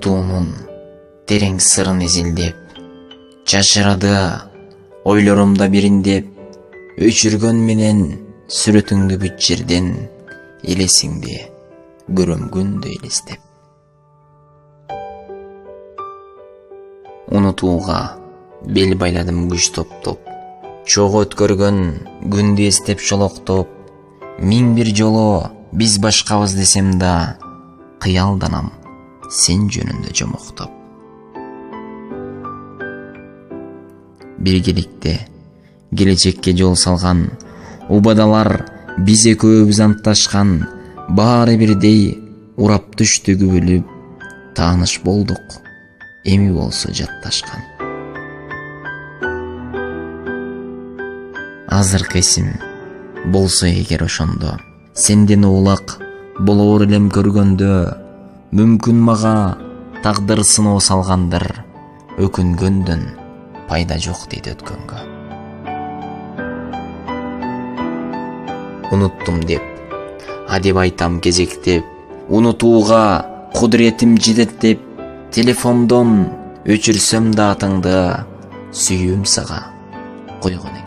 унутуунун терең сырын изилдеп, жашырады ойлорумда бириндеп, өчүргөн менен сүрөтүңдү бүт жерден, элесиңди көрөм күндө элестеп. Унутууга бел байладым күч топтоп, чогуу өткөргөн күндү эстеп шолоктоп, миң бир жолу биз башкабыз десем да, кыялданам сен жөнүндө жомоктоп. Биргеликте келечекке жол салган убадалар биз экөөбүз антташкан, баары бирдей урап түштү күбүлүп, тааныш болдук, эми болсо жатташкан. Азыркы эсим болсо эгер ошондо, сенден улак болоор элем көргөндө, мүмкүн мага тагдыр сыноо салгандыр, өкүнгөндөн пайда жок дейт өткөнгө. Уnuттум деп, адеп айтам кезектеп, унутууга кудуретим жетет деп, телефондон өчүрсөм да атыңды, сүйүүм сага койгон